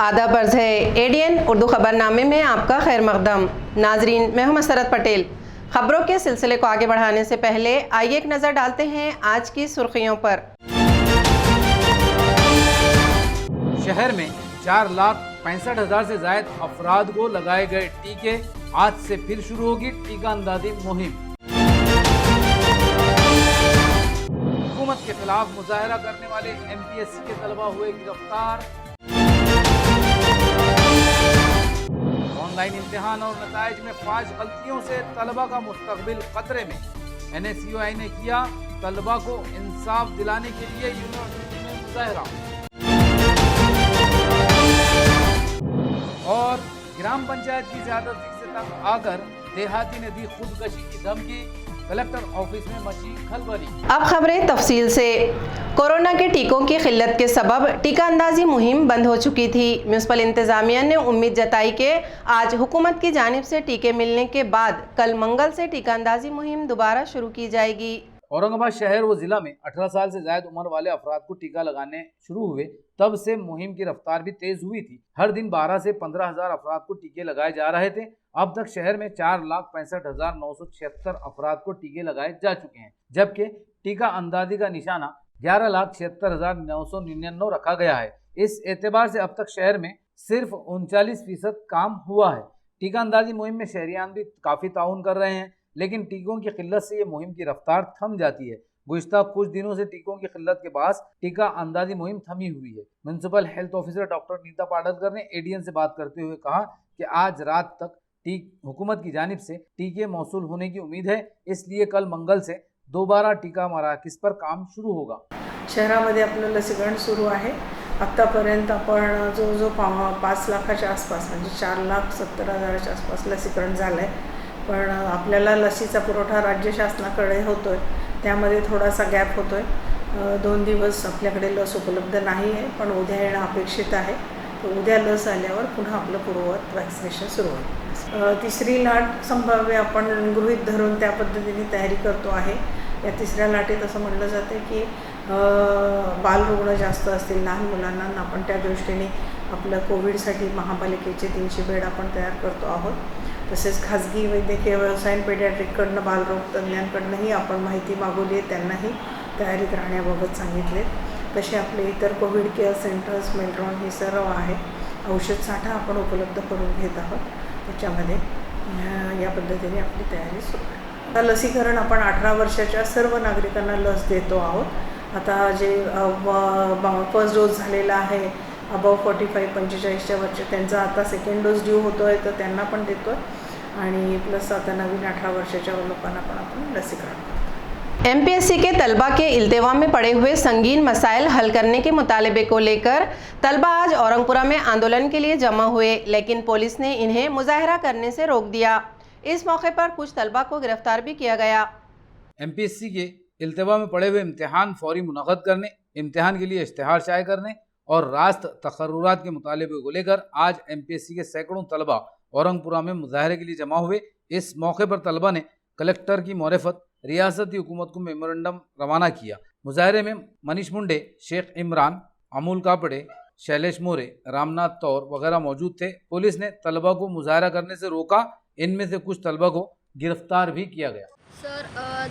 आदाब अर्ज़ है एडीएन उर्दू खबरनामे में आपका खैर मकदम। नाजरीन, मैं हूं मसरत पटेल। खबरों के सिलसिले को आगे बढ़ाने से पहले आइए एक नज़र डालते हैं आज की सुर्खियों पर। शहर में 4,65,000 से ज्यादा अफराद को लगाए गए टीके। आज से फिर शुरू होगी टीका अंदाजी मुहिम। हुकूमत के खिलाफ मुजाहरा करने वाले एमपीएससी के तलबा हुए गिरफ्तार। ऑनलाइन इम्तिहान और नताइज में 5 गलतियों से तलबा का मुस्तकबिल खतरे में। NSUI ने किया तलबा को इंसाफ दिलाने के लिए यूनिवर्सिटी में मुजाहरा। और ग्राम पंचायत की ज़्यादती से तंग आकर देहाती ने दी खुदकशी की धमकी। कलेक्टर ऑफिस में मची खलबली। अब खबरें तफसील से। कोरोना के टीकों की किल्लत के सबब टीका अंदाजी मुहिम बंद हो चुकी थी। म्यूनिसिपल इंतजामिया ने उम्मीद जताई कि आज हुकूमत की जानिब से टीके मिलने के बाद कल मंगल से टीका अंदाजी मुहिम दोबारा शुरू की जाएगी। औरंगाबाद शहर व जिला में 18 साल से ज्यादा उम्र वाले अफराद को टीका लगाने शुरू हुए तब से मुहिम की रफ्तार भी तेज हुई थी। हर दिन 12 से 15,000 अफराद को टीके लगाए जा रहे थे। अब तक शहर में 4,65,976 अफराद को टीके लगाए जा चुके हैं, जबकि टीका अंदाजी का निशाना 11,76,999 रखा गया है। इस एतबार से अब तक शहर में सिर्फ 39% काम हुआ है। टीका अंदाजी मुहिम में शहरियान भी काफी ताउन कर रहे हैं, लेकिन टीकों की किल्लत से ये मुहिम की रफ्तार थम जाती है। गुज़िश्ता कुछ दिनों से टीकों की किल्लत के बाद टीका अंदाजी मुहिम थमी हुई है। Municipal health officer doctor Neeta Padalkar ने एडीएन से बात करते हुए कहा कि आज रात तक हुकूमत की जानिब से टीके मौसूल होने की उम्मीद है, इसलिए कल मंगल से दोबारा टीका मराकज़ पर काम शुरू होगा। शहरामध्ये आपलं लसीकरण सुरू आहे। आत्तापर्यंत आपण जो 5 लाखाच्या आसपास म्हणजे 4,70,000च्या आसपास लसीकरण झालं आहे, पण आपल्याला लसीचा पुरवठा राज्य शासनाकडे होतो आहे, त्यामध्ये थोडासा गॅप होतो आहे। 2 दिवस आपल्याकडे लस उपलब्ध नाही आहे, पण उद्या येणं अपेक्षित आहे। तर उद्या लस आल्यावर पुन्हा आपलं पूर्ववत वॅक्सिनेशन सुरू होईल। तिसरी लाट संभाव्य आपण गृहीत धरून त्या पद्धतीने तयारी करतो आहे। या तिसऱ्या लाटेत असं म्हटलं जाते की बालरुग्ण जास्त असतील, लहान मुलांना आपण त्या दृष्टीने आपलं कोविडसाठी महापालिकेचे 300 बेड आपण तयार करतो आहोत। तसेच खाजगी वैद्यकीय व्यवसाय पेडियाट्रिककडनं बालरोग तज्ज्ञांकडनंही आपण माहिती मागवली आहे, त्यांनाही तयारीत राहण्याबाबत सांगितले। तसे आपले इतर कोविड केअर सेंटर्स, मेल्ट्रॉन हे सर्व आहे। औषध साठा आपण उपलब्ध करून घेत आहोत, त्याच्यामध्ये या पद्धतीने आपली तयारी सुरू आहे। आता लसीकरण आपण 18 वर्षाच्या सर्व नागरिकांना लस देतो आहोत। आता जे फर्स्ट डोस झालेला आहे अबव 45-45च्या वरचे त्यांचा आता सेकंड डोस ड्यू होतो आहे, तर त्यांना पण देतो आणि प्लस आता नवीन 18 वर्षाच्या लोकांना पण आपण लसीकरण करतो। एमपीएससी के तलबा के इल्तिवा में पड़े हुए संगीन मसाइल हल करने के मुतालबे को लेकर तलबा आज औरंगपुरा में आंदोलन के लिए जमा हुए, लेकिन पुलिस ने इन्हें मुजाहरा करने से रोक दिया। इस मौके पर कुछ तलबा को गिरफ्तार भी किया गया। एमपीएससी के इल्तिवा में पड़े हुए इम्तिहान फौरी मुनक़द करने, इम्तिहान के लिए इश्तिहार शाये करने और रास्त तकर्रुरात के मुतालबे को लेकर आज एमपीएससी के सैकड़ों तलबा औरंगपुरा में मुजाहरे के लिए जमा हुए। इस मौके पर तलबा ने कलेक्टर की मोरफत रियासती हुकूमत को मेमोरेंडम रवाना किया। मुजाहरे में मनीष मुंडे, शेख इमरान, अमूल कापड़े, शैलेश मोरे, रामनाथ तौर वगैरह मौजूद थे। पुलिस ने तलबा को मुजाहरा करने से रोका। इनमें से कुछ तलबा को गिरफ्तार भी किया गया। सर,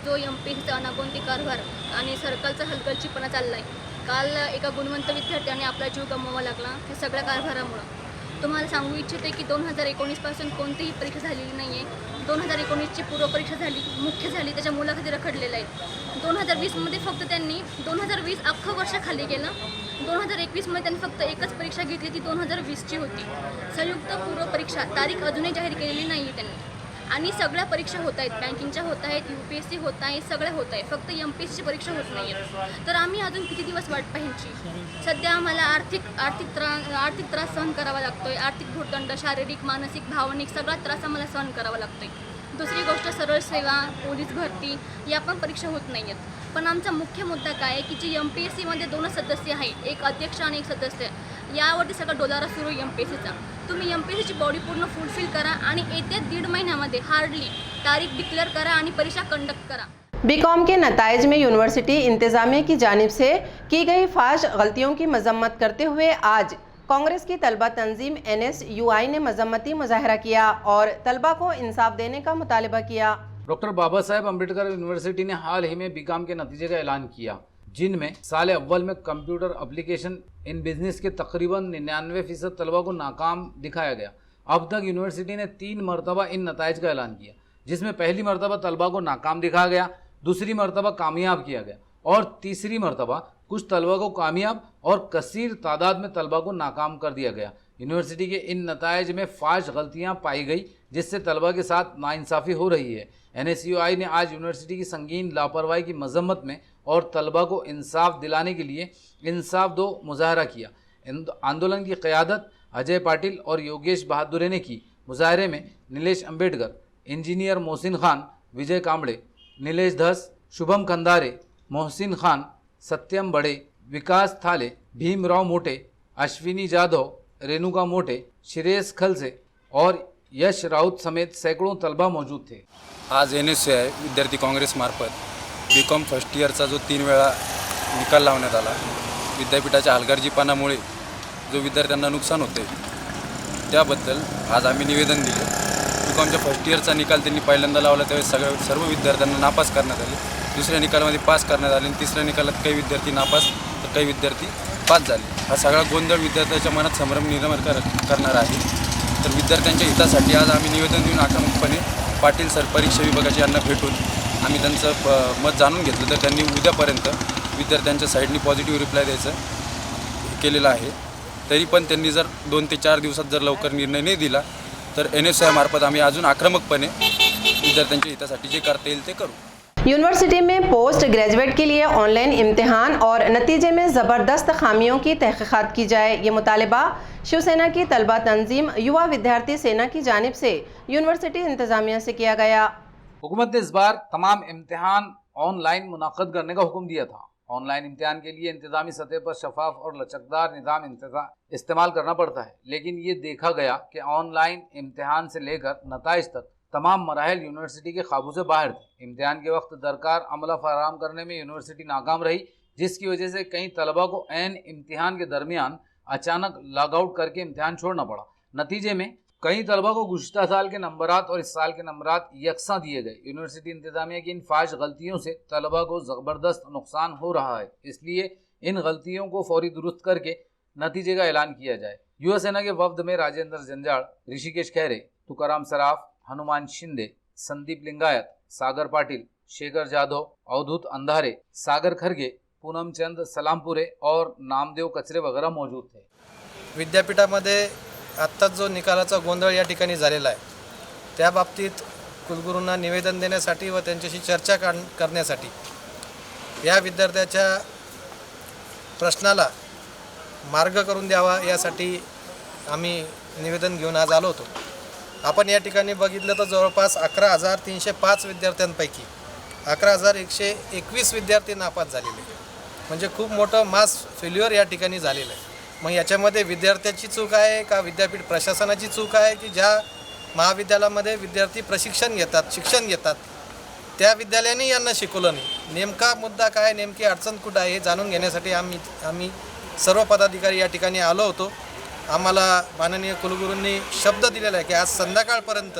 जो एमपीएससीचा अनागोंदी कारभार आणि सर्कलचा हलगर्जीपणा चाललाय, काल एका गुणवंत विद्यार्थ्याने आपला जीव गमवावा लागला त्या सगळ्या कारभारामुळे। तुम्हाला सांगू इच्छिते की 2019 पासून कोणतीही परीक्षा झालेली नाही आहे। 2019ची पूर्वपरीक्षा झाली, मुख्य झाली, त्याच्या मुलाखती रखडलेल्या आहेत। 2020मध्ये फक्त त्यांनी 2020 अख्खं वर्ष खाली गेलं। 2021मध्ये त्यांनी फक्त एकच परीक्षा घेतली, ती 2020ची होती। संयुक्त पूर्वपरीक्षा तारीख अजूनही जाहीर केलेली नाही आहे त्यांनी, आणि सगळ्या परीक्षा होत आहेत, बँकिंगच्या होत आहेत, UPSC होत आहे, सगळ्या होत आहे, फक्त MPSCची परीक्षा होत नाही आहे। तर आम्ही अजून किती दिवस वाट पाहायची? सध्या आम्हाला आर्थिक त्रास सहन करावा लागतोय। आर्थिक भुर्दंड, शारीरिक, मानसिक, भावनिक सगळा त्रास आम्हाला सहन करावा लागतोय। दुसरी गोष्ट, सरळ सेवा, पोलीस भरती या पण परीक्षा होत नाही आहेत। पण आमचा मुख्य मुद्दा काय आहे की जे MPSCमध्ये 2 सदस्य आहेत, एक अध्यक्ष आणि एक सदस्य, यावरती सगळा डोलारा सुरू आहे MPSCचा। तुम्ही MPSCची बॉडी पूर्ण फुलफिल करा आणि येत्या 1.5 महिन्यामध्ये हार्डली तारीख डिक्लेअर करा आणि परीक्षा कंडक्ट करा। बीकॉम के नताइज में यूनिवर्सिटी इंतजामिया की जानिब से की गई फाश गलतियों की मजम्मत करते हुए आज कांग्रेस की तलबा तंजीम NSUI ने मजम्मती मुजाहरा किया और तलबा को इंसाफ देने का मुतालबा किया। डॉक्टर बाबा साहेब अम्बेडकर यूनिवर्सिटी ने हाल ही में बीकॉम के नतीजे का ऐलान किया, जिनमें साल अव्वल में कंप्यूटर एप्लीकेशन इन बिजनेस के तकरीबन 99% तलबा को नाकाम दिखाया गया। अब तक यूनिवर्सिटी ने 3 मरतबा इन नताइज का ऐलान किया, जिसमें पहली मरतबा तलबा को नाकाम दिखाया गया, दूसरी मरतबा कामयाब किया गया और तीसरी मरतबा कुछ तलबा को कामयाब और कसीर तादाद में तलबा को नाकाम कर दिया गया। यूनिवर्सिटी के इन नताइज में फाश गलतियां पाई गई, जिससे तलबा के साथ नाइंसाफ़ी हो रही है। NSUI ने आज यूनिवर्सिटी की संगीन लापरवाही की मजम्मत में और तलबा को इंसाफ दिलाने के लिए इंसाफ दो मुजाहरा किया। आंदोलन की क़यादत अजय पाटिल और योगेश बहादुरे ने की। मुजाहरे में नीलेश अंबेडकर, इंजीनियर मोहसिन खान, विजय कांबड़े, नीलेश धस, शुभम खंदारे, मोहसिन खान, सत्यम बड़े, विकास थाले, भीमराव मोटे, अश्विनी जाधव, रेणुका मोटे, श्रेयस खलसे और यश राउत समेत सैकड़ों तलबा मौजूद थे। आज NSUI विद्यार्थी काँग्रेसमार्फत BCom फर्स्ट इयरचा जो 3 वेळा निकाल लावण्यात आला, विद्यापीठाच्या हलगर्जीपणामुळे जो विद्यार्थ्यांना नुकसान होते त्याबद्दल आज आम्ही निवेदन दिले। BComच्या फर्स्ट इयरचा निकाल त्यांनी पहिल्यांदा लावला त्यावेळेस सर्व विद्यार्थ्यांना नापास करण्यात आले, दुसऱ्या निकालामध्ये पास करण्यात आले आणि तिसऱ्या निकालात काही विद्यार्थी नापास तर काही विद्यार्थी पास झाले। हा सगळा गोंधळ विद्यार्थ्यांच्या मनात संभ्रम निर्माण करणार आहे। तर विद्यार्थ्यांच्या हितासाठी आज आम्ही निवेदन देऊन आक्रमकपणे पाटील सर परीक्षा विभागाचे यांना भेटून आम्ही त्यांचं मत जाणून घेतलं, तर त्यांनी उद्यापर्यंत विद्यार्थ्यांच्या साईडनी पॉझिटिव्ह रिप्लाय द्यायचं केलेलं आहे। तरी पण त्यांनी जर 2 ते 4 दिवसात जर लवकर निर्णय नाही दिला तर NSUI मार्फत आम्ही अजून आक्रमकपणे विद्यार्थ्यांच्या हितासाठी जे करता येईल ते करू। यूनिवर्सिटी में पोस्ट ग्रेजुएट के लिए ऑनलाइन इम्तिहान और नतीजे में ज़बरदस्त खामियों की तहकीकात की जाए, ये मुतालबा शिवसेना की तलबा तंजीम युवा विद्यार्थी सेना की जानिब से यूनिवर्सिटी इंतज़ामिया से किया गया। हुकूमत ने इस बार तमाम इम्तिहान ऑनलाइन मुनक़द करने का हुक्म दिया था। ऑनलाइन इम्तिहान के लिए इंतज़ामी सतह पर शफाफ और लचकदार निज़ाम इस्तेमाल करना पड़ता है, लेकिन ये देखा गया कि ऑनलाइन इम्तिहान से लेकर नताइज तक तमाम मराहल यूनिवर्सिटी के काबू से बाहर थे। इम्तिहान के वक्त दरकार अमला फराहम करने में यूनिवर्सिटी नाकाम रही, जिसकी वजह से कई तलबा को ऐन इम्तिहान के दरमियान अचानक लॉग आउट करके इम्तिहान छोड़ना पड़ा। नतीजे में कई तलबा को गुज़िश्ता साल के नंबरात और इस साल के नंबरात यकसां दिए गए। यूनिवर्सिटी इंतज़ामिया की इन फाश गलतियों से तलबा को ज़बरदस्त नुकसान हो रहा है, इसलिए इन गलतियों को फौरी दुरुस्त करके नतीजे का ऐलान किया जाए। युवा सेना के वफ्द में राजेंद्र जंजाड़, ऋषिकेश खैरे, तुकाराम सराफ, हनुमान शिंदे, संदीप लिंगायत, सागर पाटिल, शेखर जाधव, अवधूत अंधारे, सागर खरगे, पूनम चंद सलामपुरे और नामदेव कचरे वगैरह मौजूद थे। विद्यापीठामध्ये आत्ताच जो निकालाचा गोंधळ या ठिकाणी झालेला आहे, त्या बाबतीत कुलगुरूंना निवेदन देण्यासाठी व त्यांच्याशी चर्चा करण्यासाठी या विद्यार्थ्याच्या प्रश्नाला मार्ग करून द्यावा यासाठी आम्ही निवेदन घेऊन आज आलो होतो। आपण या ठिकाणी बघितलं तर जवळपास 11,305 विद्यार्थ्यांपैकी 11,121 विद्यार्थी नापास झालेले, म्हणजे खूप मोठं मास फेल्युअर या ठिकाणी झालेलं आहे। मग याच्यामध्ये विद्यार्थ्याची चूक आहे का विद्यापीठ प्रशासनाची चूक आहे की ज्या महाविद्यालयामध्ये विद्यार्थी प्रशिक्षण घेतात शिक्षण घेतात त्या विद्यालयाने यांना शिकवलं नाही? नेमका मुद्दा काय, नेमकी अडचण कुठं आहे हे जाणून घेण्यासाठी आम्ही सर्व पदाधिकारी या ठिकाणी आलो होतो। आम्हाला माननीय कुलगुरूंनी शब्द दिलेला आहे की आज संध्याकाळपर्यंत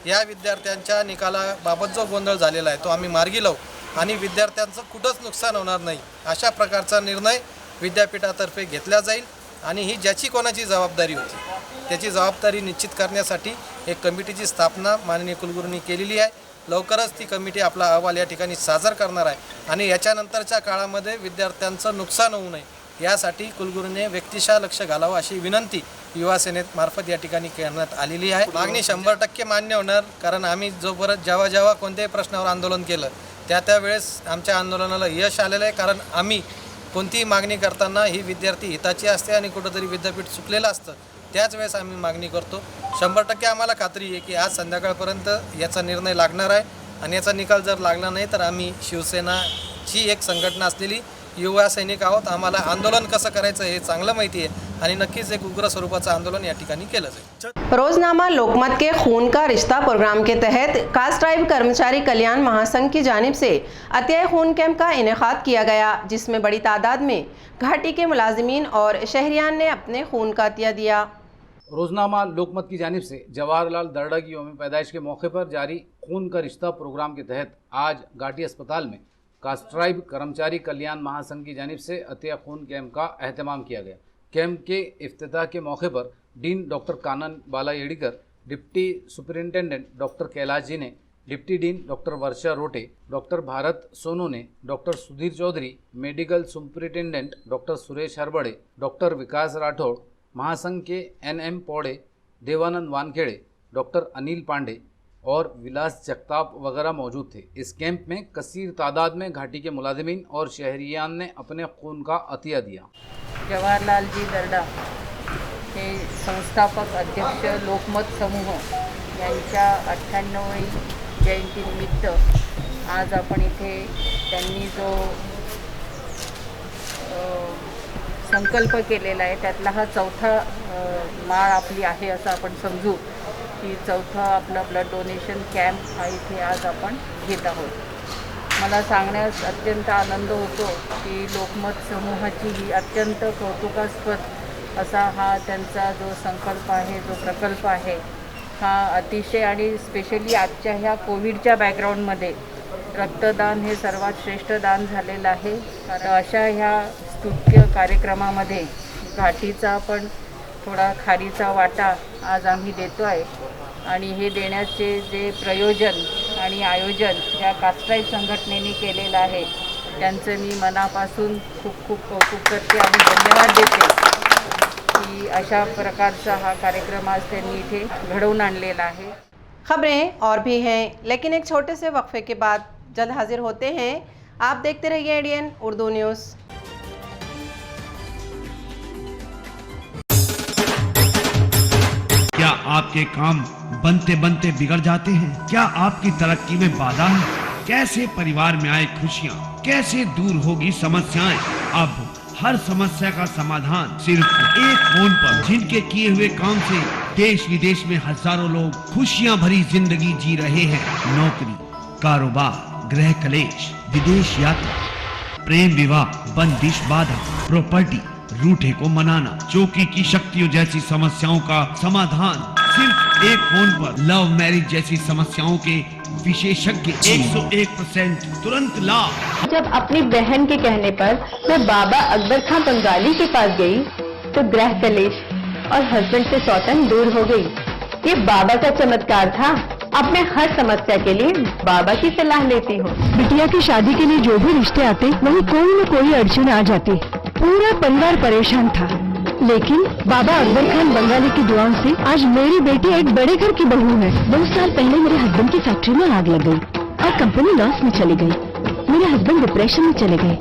या विद्यार्थ्यांच्या निकालाबाबत जो गोंधळ झालेला आहे तो आम्ही मार्गी लावू आणि विद्यार्थ्यांचं कुठंच नुकसान होणार नाही अशा प्रकारचा निर्णय विद्यापीठातर्फे घेतला जाईल आणि ही ज्याची कोणाची जबाबदारी होती त्याची जबाबदारी निश्चित करण्यासाठी एक कमिटीची स्थापना माननीय कुलगुरूंनी केलेली आहे। लवकरच ती कमिटी आपला अहवाल या ठिकाणी सादर करणार आहे आणि याच्यानंतरच्या काळामध्ये विद्यार्थ्यांचं नुकसान होऊ नये यासाठी कुलगुरूंनी व्यक्तिशः लक्ष घालावं अशी विनंती युवा सेनेत मार्फत या ठिकाणी करण्यात आलेली आहे। मागणी 100% मान्य होणार, कारण आम्ही जोपर्यंत जेव्हा कोणत्याही प्रश्नावर आंदोलन केलं त्यावेळेस आमच्या आंदोलनाला यश आलेलं आहे, कारण आम्ही कोणतीही मागणी करताना ही विद्यार्थी हिताची असते आणि कुठंतरी विद्यापीठ चुकलेलं असतं, त्याच वेळेस आम्ही मागणी करतो। 100% आम्हाला खात्री आहे की आज संध्याकाळपर्यंत याचा निर्णय लागणार आहे आणि याचा निकाल जर लागला नाही तर आम्ही शिवसेनाची एक संघटना असलेली युवा सैनिक आहोत, आम्हाला आंदोलन कसं करायचं हे चांगलं माहिती आहे आणि नक्कीच एक उग्र स्वरूपाचं आंदोलन या ठिकाणी केलं जाईल. रोजनामा लोकमत के खून का रिश्ता प्रोग्राम के तहत कास्ट ट्राइब कर्मचारी कल्याण महासंघ की जानिब से अतिया खून कैंप का इनेकाद किया गया, जिसमें बड़ी तादाद में घाटी के मुलाजिमीन और शहरियान ने अपने खून का अतिया दिया। रोजनामा लोकमत की जानिब से जवाहरलाल दर्डा की यौम पैदाइश के मौके पर जारी खून का रिश्ता प्रोग्राम के तहत आज घाटी अस्पताल में कास्ट ट्राइब कर्मचारी कल्याण महासंघ की जानिब से अतिया खून कैंप का एहतमाम किया गया। कैंप के इफ्तिताह के मौके पर dean doctor Kanan Bala Yedikar, deputy superintendent doctor Kailash ji ने, deputy dean doctor Varsha Rote, doctor Bharat Sonu ने, doctor Sudhir Chaudhary, medical superintendent doctor Suresh Harbade, doctor Vikas Rathod, महासंघ के NM पौड़े, देवानंद वानखेड़े, डॉक्टर अनिल पांडे और विलास जगताप वगैरह मौजूद थे। इस कैंप में कसीर तादाद में घाटी के मुलाजिमीन और शहरियान ने अपने खून का अतिया दिया। जवाहरलाल जी दर्डा हे संस्थापक अध्यक्ष लोकमत समूह यांच्या 98वी जयंतीनिमित्त आज आपण इथे त्यांनी जो संकल्प केलेला आहे त्यातला हा चौथा माळ आपली आहे असं आपण समजू की चौथा आपला ब्लड डोनेशन कॅम्प हा इथे आज आपण घेत आहोत। मला सांगण्यास अत्यंत आनंद होतो की लोकमत समूहाची ही अत्यंत कौतुकास्पद असा हा त्यांचा जो संकल्प आहे, जो प्रकल्प आहे, हा अतिशय आणि स्पेशली आजच्या ह्या कोविडच्या बॅकग्राऊंडमध्ये रक्तदान हे सर्वात श्रेष्ठ दान झालेलं आहे। कारण अशा ह्या स्तुत्य कार्यक्रमामध्ये घाटीचा पण थोडा खारीचा वाटा आज आम्ही देतो आहे आणि हे देण्याचे जे प्रयोजन आणि आयोजन ज्या कास्ट ट्राइब संघटनेने केलेलं आहे त्यांचं मी मनापासून खूप खूप कौतुक करते आणि धन्यवाद देते की अशा प्रकारचा हा कार्यक्रम आज त्यांनी इथे घडवून आणलेला आहे। खबरें और भी हैं, लेकिन एक छोटे से वक्फे के बाद जल्द हाजिर होते हैं। आप देखते रहिए ADN उर्दू न्यूज़। क्या आपके काम बनते बनते बिगड़ जाते हैं? क्या आपकी तरक्की में बाधा है? कैसे परिवार में आए खुशियाँ, कैसे दूर होगी समस्याएं? अब हर समस्या का समाधान सिर्फ एक फोन पर। जिनके किए हुए काम से देश विदेश में हजारों लोग खुशियाँ भरी जिंदगी जी रहे हैं। नौकरी, कारोबार, गृह कलेश, विदेश यात्रा, प्रेम विवाह, बंदिश बाधा, प्रॉपर्टी, रूठे को मनाना, चौकी की शक्तियों जैसी समस्याओं का समाधान सिर्फ एक फोन पर। लव मैरिज जैसी समस्याओं के विशेषज्ञ 101% तुरंत लाभ। जब अपनी बहन के कहने पर मैं बाबा अकबर खान बंगाली के पास गई तो गृह कलेश और हस्बैंड से सौतन दूर हो गई। ये बाबा का चमत्कार था। अब मैं हर समस्या के लिए बाबा की सलाह लेती हूँ। बिटिया की शादी के लिए जो भी रिश्ते आते वहीं कोई न कोई अड़चन आ जाती। पूरा परिवार परेशान था, लेकिन बाबा अकबर खान बंगाली की दुआओं से आज मेरी बेटी एक बड़े घर की बहू है। 2 साल पहले मेरे हस्बैंड की फैक्ट्री में आग लग गई और कंपनी लॉस में चली गई। मेरे हस्बैंड डिप्रेशन में चले गए,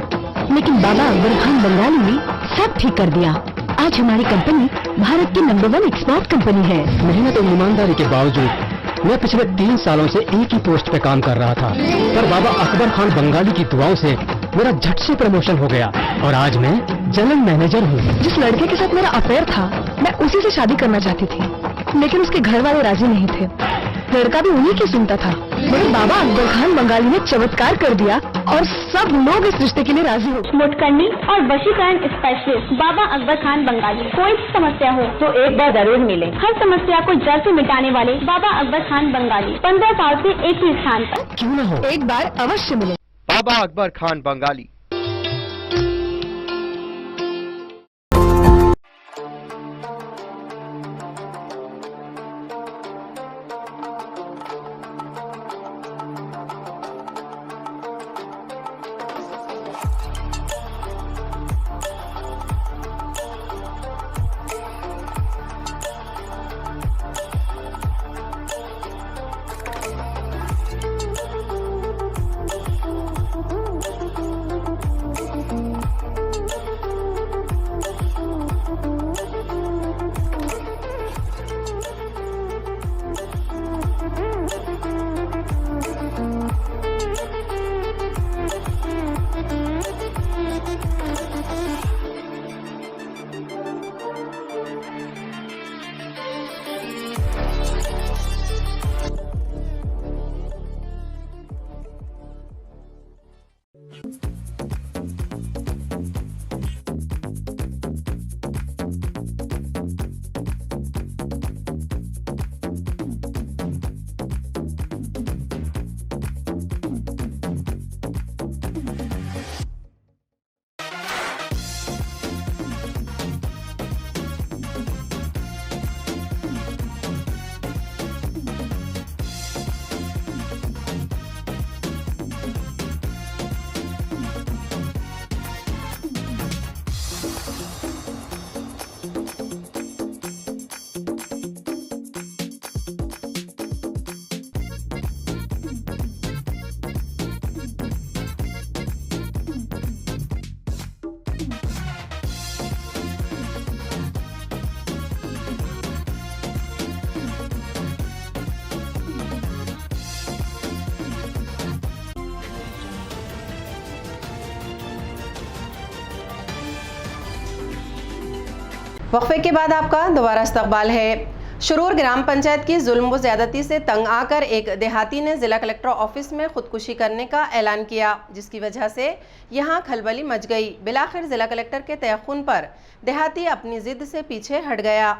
लेकिन बाबा अकबर खान बंगाली ने सब ठीक कर दिया। आज हमारी कंपनी भारत की नंबर 1 एक्सपोर्ट कंपनी है। मेहनत और ईमानदारी के बावजूद मैं पिछले 3 सालों से एक ही पोस्ट पे काम कर रहा था, पर बाबा अकबर खान बंगाली की दुआओं से मेरा झट से प्रमोशन हो गया और आज मैं जनरल मैनेजर हूँ। जिस लड़के के साथ मेरा अफेयर था मैं उसी से शादी करना चाहती थी, लेकिन उसके घर वाले राजी नहीं थे। लड़का भी उन्हीं की सुनता था, मगर बाबा अकबर खान बंगाली ने चमत्कार कर दिया और सब लोग इस रिश्ते के लिए राजी हो। मुटकरनी और वशीकरण स्पेशलिस्ट बाबा अकबर खान बंगाली। कोई समस्या हो तो एक बार जरूर मिले। हर समस्या को जड़ से मिटाने वाले बाबा अकबर खान बंगाली 15 साल से एक ही स्थान पर। क्यों न हो, एक बार अवश्य मिले। बाबा अकबर खान बंगाली। वक्फे के बाद आपका दोबारा इस्तकबाल है। शुरूर ग्राम पंचायत की जुल्म व ज़्यादती से तंग आकर एक देहाती ने ज़िला कलेक्टर ऑफिस में खुदकुशी करने का ऐलान किया, जिसकी वजह से यहां खलबली मच गई। बिलाखिर ज़िला कलेक्टर के तयख्खुन पर देहाती अपनी जिद से पीछे हट गया।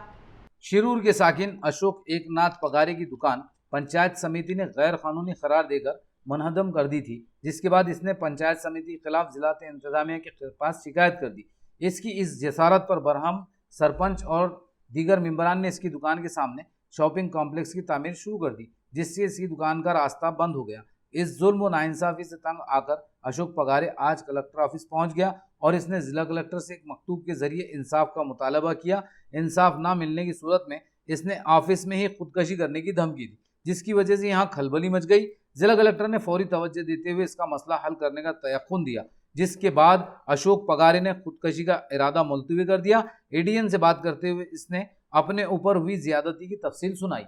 शिरूर के साकिन अशोक एकनाथ पगारे की दुकान पंचायत समिति ने गैर कानूनी करार देकर मुनहदम कर दी थी, जिसके बाद इसने पंचायत समिति के खिलाफ जिला इंतजामिया के पास शिकायत कर दी। इसकी इस जसारत पर बरहम सरपंच और दीगर मेंबरान ने इसकी दुकान के सामने शॉपिंग कॉम्प्लेक्स की तामीर शुरू कर दी, जिससे इसकी दुकान का रास्ता बंद हो गया। इस जुल्म व नाइंसाफ़ी से तंग आकर अशोक पगारे आज कलेक्टर ऑफिस पहुंच गया और इसने जिला कलेक्टर से एक मकतूब के जरिए इंसाफ का मुतालबा किया। इंसाफ ना मिलने की सूरत में इसने ऑफिस में ही खुदकशी करने की धमकी दी, जिसकी वजह से यहाँ खलबली मच गई। जिला कलेक्टर ने फौरी तवज्जो देते हुए इसका मसला हल करने का तयख्खुन दिया, जिसके बाद अशोक पगारे ने खुदकशी का इरादा मुलतवी कर दिया। एडीएन से बात करते हुए इसने अपने ऊपर हुई ज्यादती की तफसील सुनाई।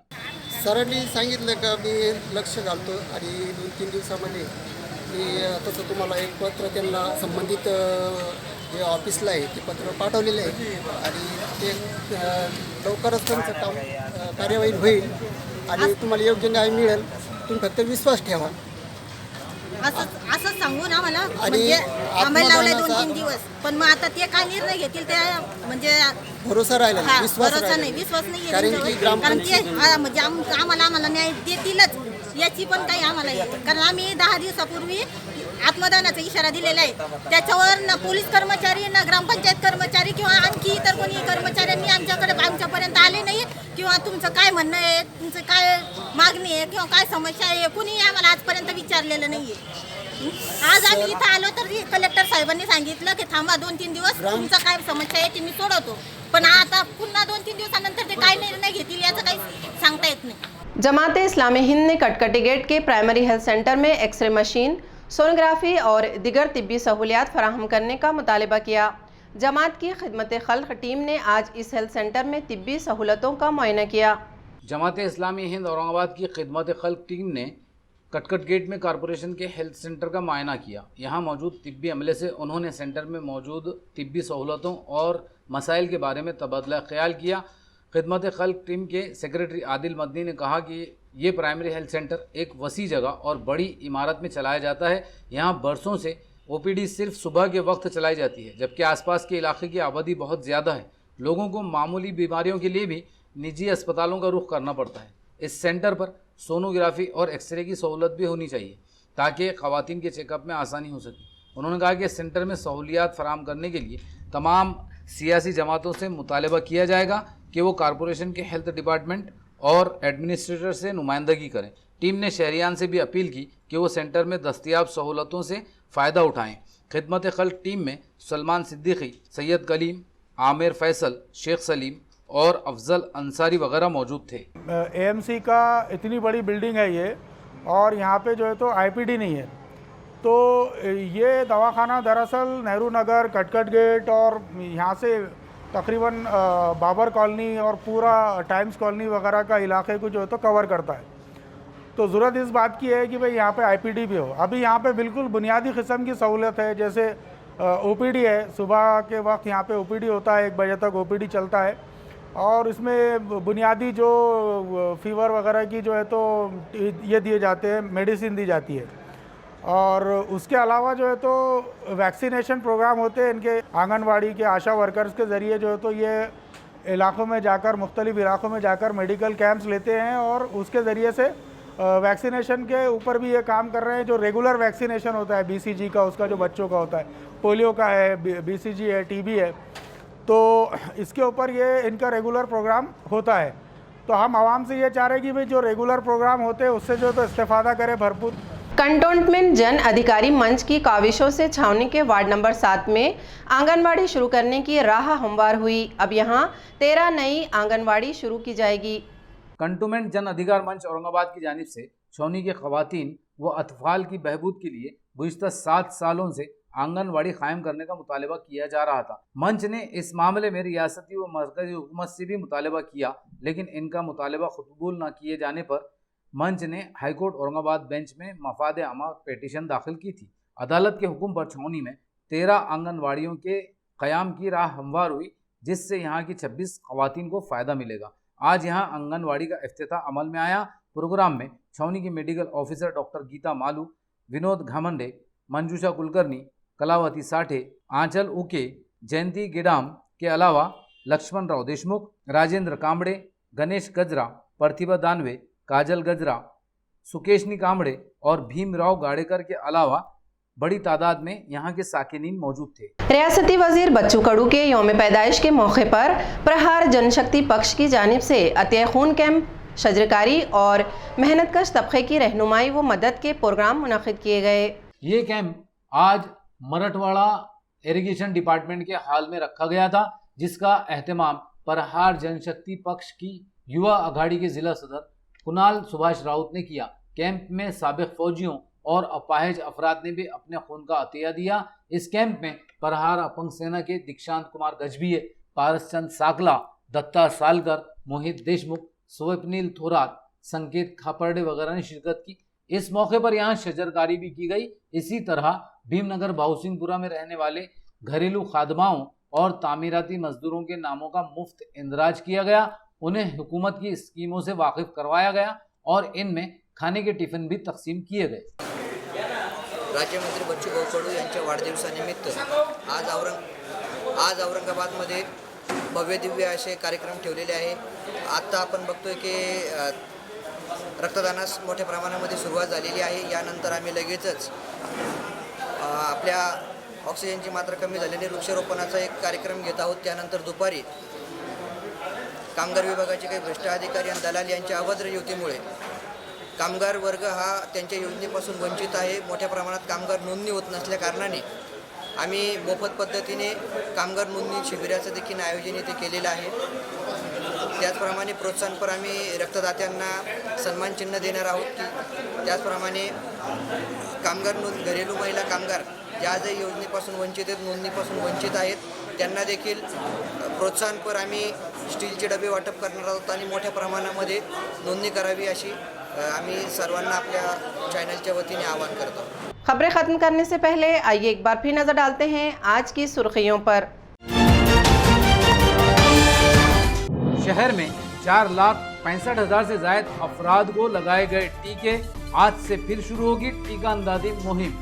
सरांनी सांगितलं का मी लक्ष घालतो आणि 2-3 दिवसामध्ये मी तसं तुम्हाला एक पत्र त्यांना संबंधित जे ऑफिसला आहे ते पत्र पाठवलेलं आहे आणि ते लवकरच त्यांचं काम कार्यवाही होईल आणि तुम्हाला योग्य न्याय मिळेल। तुम्ही फक्त विश्वास ठेवा असं सांगून आम्हाला म्हणजे आम्हाला लावले 2-3 दिवस, पण मग आता ते काय निर्णय घेतील ते म्हणजे भरोसा राहिला नाही, विश्वास नाही कारण ते म्हणजे आम्हाला न्याय देतीलच याची पण काही आम्हाला येते। कारण आम्ही 10 दिवसापूर्वी आत्मदानाचा इशारा दिलेला आहे, त्याच्यावर ना पोलीस कर्मचारी ना ग्रामपंचायत कर्मचारी किंवा आणखी इतर कोणी कर्मचाऱ्यांनी आमच्यापर्यंत आले नाही किंवा तुमचं काय म्हणणं आहे, तुमचं काय मागणी आहे किंवा काय समस्या आहे कोणी आम्हाला आजपर्यंत विचारलेलं नाहीये। आज आम्ही इथं आलो तर कलेक्टर साहेबांनी सांगितलं की थांबा 2-3 दिवस, तुमचं काय समस्या आहे ती मी सोडवतो, पण आता पुन्हा 2-3 दिवसानंतर ते काय निर्णय घेतील याचं काही सांगता येत नाही। जमात इस्लामी हिंद ने कटकटी गेट के प्राइमरी हेल्थ सेंटर में एक्सरे मशीन, सोनोग्राफी और दिगर तिब्बी सहूलियात फराहम करने का मुतालबा किया। जमात की खिदमत खल्क टीम ने आज इस हेल्थ सेंटर में तिब्बी सहूलतों का मुआयना किया। जमात इस्लामी हिंद औरंगाबाद की खिदमत खल्क टीम ने कटकट गेट में कॉरपोरेशन के हेल्थ सेंटर का मुआयना किया। यहाँ मौजूद तिब्बी अमले से उन्होंने सेंटर में मौजूद तिब्बी सहूलतों और मसाइल के बारे में तबादला ख्याल किया। खिदमत खल्क टीम के सेक्रेटरी आदिल मदनी ने कहा कि ये प्राइमरी हेल्थ सेंटर एक वसी जगह और बड़ी इमारत में चलाया जाता है। यहाँ बरसों से ओपीडी सिर्फ सुबह के वक्त चलाई जाती है, जबकि आसपास के इलाके की आबादी बहुत ज़्यादा है। लोगों को मामूली बीमारियों के लिए भी निजी अस्पतालों का रुख करना पड़ता है। इस सेंटर पर सोनोग्राफी और एक्सरे की सहूलत भी होनी चाहिए ताकि ख़वातीन के चेकअप में आसानी हो सके। उन्होंने कहा कि इस सेंटर में सहूलियात फराहम करने के लिए तमाम सियासी जमातों से मुतालबा किया जाएगा कि वो कॉरपोरेशन के हेल्थ डिपार्टमेंट और एडमिनिस्ट्रेटर से नुमाइंदगी करें। टीम ने शहरियान से भी अपील की कि वो सेंटर में दस्तयाब सहूलतों से फ़ायदा उठाएं। खिदमत खल्क टीम में सलमान सिद्दीकी, सैयद कलीम, आमिर फैसल, शेख सलीम और अफजल अंसारी वगैरह मौजूद थे। एएमसी का इतनी बड़ी बिल्डिंग है ये, और यहाँ पे जो है तो आईपीडी नहीं है, तो ये दवाखाना दरअसल नेहरू नगर, कटकट गेट और यहाँ से तकरीबन बाबर कॉलोनी और पूरा टाइम्स कॉलोनी वगैरह का इलाके को जो है तो कवर करता है। तो ज़रूरत इस बात की है कि भाई यहाँ पे आईपीडी भी हो। अभी यहाँ पे बिल्कुल बुनियादी किस्म की सहूलत है, जैसे ओपीडी है, सुबह के वक्त यहाँ पे ओपीडी होता है, 1 बजे तक ओपीडी चलता है, और इसमें बुनियादी जो फीवर वगैरह की जो है तो ये दिए जाते हैं, मेडिसिन दी जाती है। और उसके अलावा जो है तो वैक्सीनेशन प्रोग्राम होते हैं इनके आंगनवाड़ी के आशा वर्कर्स के ज़रिए जो है तो ये इलाक़ों में जाकर मुख्तलिफ़ इलाक़ों में जाकर मेडिकल कैंप्स लेते हैं और उसके ज़रिए से वैक्सीनेशन के ऊपर भी ये काम कर रहे हैं। जो रेगुलर वैक्सीनेशन होता है BCG का, उसका जो बच्चों का होता है, पोलियो का है, BCG है, TB है, तो इसके ऊपर ये इनका रेगुलर प्रोग्राम होता है। तो हम आवाम से ये चाह रहे हैं कि भाई जो रेगुलर प्रोग्राम होते हैं उससे जो तो इस्तेफादा करें भरपूर। कंटोनमेंट जन अधिकारी मंच की काविशों से छावनी के वार्ड नंबर 7 में आंगनवाड़ी शुरू करने की राह हमवार हुई। अब यहां 13 नई आंगनवाड़ी शुरू की जाएगी। कंटोनमेंट जन अधिकार मंच औरंगाबाद की जानिब से छावनी के खवातीन व अतफाल की बहबूद के लिए गुज़िश्ता 7 सालों से आंगनवाड़ी कायम करने का मुतालबा किया जा रहा था। मंच ने इस मामले में रियासती व मरकजी हुकूमत से भी मुतालबा किया, लेकिन इनका मुतालबा कबूल न किए जाने पर मंच ने हाईकोर्ट औरंगाबाद बेंच में मफाद आमा पिटीशन दाखिल की थी। अदालत के हुक्म पर छावनी में 13 आंगनवाड़ियों के क़याम की राह हमवार हुई, जिससे यहाँ की 26 खवातीन को फ़ायदा मिलेगा। आज यहाँ आंगनवाड़ी का इफ्तिताह अमल में आया। प्रोग्राम में छावनी की medical officer doctor Geeta Malu, Vinod Ghamande, Manjusha Kulkarni, Kalavati Sathe, Aanchal Uke, Jayanti Gidam के अलावा लक्ष्मण राव देशमुख, राजेंद्र कांबड़े, गणेश गजरा, प्रतिभा दानवे, काजल गजरा, सुकेशनी कांबड़े और भीमराव गाड़ेकर के अलावा बड़ी तादाद में यहाँ के साकिनीन मौजूद थे। रियासती वजीर बच्चू कडू के यौम पैदाइश के मौके पर प्रहार जनशक्ति पक्ष की जानिब से अतिय खून कैंप, शजरकारी और मेहनतकश तबके की रहनुमाई व मदद के प्रोग्राम मुनक़िद किए गए। ये कैंप आज मराठवाड़ा इरिगेशन डिपार्टमेंट के हाल में रखा गया था, जिसका एहतमाम प्रहार जनशक्ति पक्ष की युवा अघाड़ी के जिला सदर कुणाल सुभाष राउत ने किया। कैंप में साबिक फौजियों और अपाहिज अफराद ने भी अपने खून का अतिया दिया। इस कैंप में प्रहार अपंग सेना के दीक्षांत कुमार गजभिये, पारस चंद साकला, दत्ता सालकर, मोहित देशमुख, स्वप्निल थोरात, संकेत खापर्डे वगैरह ने शिरकत की। इस मौके पर यहाँ शजरकारी भी की गई। इसी तरह भीमनगर भाउसिंगपुरा में रहने वाले घरेलू खादमाओं और तामीराती मजदूरों के नामों का मुफ्त इंदराज किया गया। उन्हें हुकूमत की स्कीमों से वाकिफ करवाया गया और इनमें खाने के टिफिन भी तकसीम किए गए। राज्यमंत्री बच्चू भाऊ कडू यांच्या वाढदिवसानिमित्त आज औरंगाबादमध्ये भव्य दिव्य असे कार्यक्रम ठेवलेले आहे। आत्ता आपण बघतोय की रक्तदानास मोठ्या प्रमाणामध्ये सुरुवात झालेली आहे। यानंतर आम्ही लगेचच आपल्या ऑक्सिजनची मात्रा कमी झालेली वृक्षारोपणाचा एक कार्यक्रम घेत आहोत। त्यानंतर दुपारी कामगार विभागाचे काही भ्रष्ट अधिकारी आणि दलाल यांच्या अभद्र युतीमुळे कामगार वर्ग हा त्यांच्या योजनेपासून वंचित आहे। मोठ्या प्रमाणात कामगार नोंदणी होत नसल्या कारणाने आम्ही मोफत पद्धतीने कामगार नोंदणी शिबिराचं देखील आयोजन इथे केलेलं आहे। त्याचप्रमाणे प्रोत्साहनपर आम्ही रक्तदात्यांना सन्मान चिन्ह देणार आहोत की त्याचप्रमाणे कामगार घरेलू महिला कामगार ज्या ज्या योजनेपासून वंचित आहेत, नोंदणीपासून वंचित आहेत, त्यांना देखील प्रोत्साहनपर आम्ही स्टीलचे डबे वाटप करणार आहोत आणि मोठ्या प्रमाणामध्ये नोंदणी करावी अशी आम्ही सर्वांना आपल्या चॅनलच्या वतीने आवाहन करतो। खबरें खत्म करने से पहले आइए एक बार फिर नजर डालते हैं आज की सुर्खियों पर। शहर में 4,65,000 से जायद अफराद को लगाए गए टीके। आज से फिर शुरू होगी टीका अंदाजी मुहिम।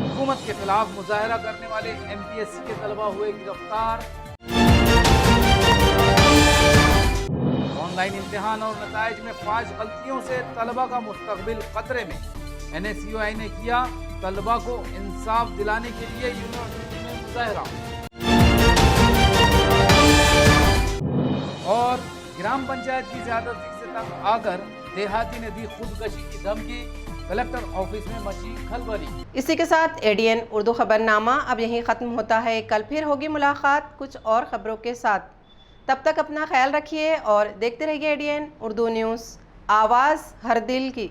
हुकूमत के खिलाफ मुजाहरा करने वाले MPSC के तलबा हुए गिरफ्तार। ऑनलाइन इम्तिहान और नताइज में फाश गलतियों से तलबा का मुस्तकबिल खतरे में। NSUI ने किया तलबा को इंसाफ दिलाने के लिए यूनिवर्सिटी में मुजाहरा। और ग्राम पंचायत की ज्यादती से तंग आकर देहाती ने दी खुदकशी की धमकी। कलेक्टर ऑफिस में मची खलबली। इसी के साथ ADN उर्दू खबरनामा अब यहीं ख़त्म होता है। कल फिर होगी मुलाकात कुछ और खबरों के साथ। तब तक अपना ख्याल रखिए और देखते रहिए ADN उर्दू न्यूज़, आवाज़ हर दिल की।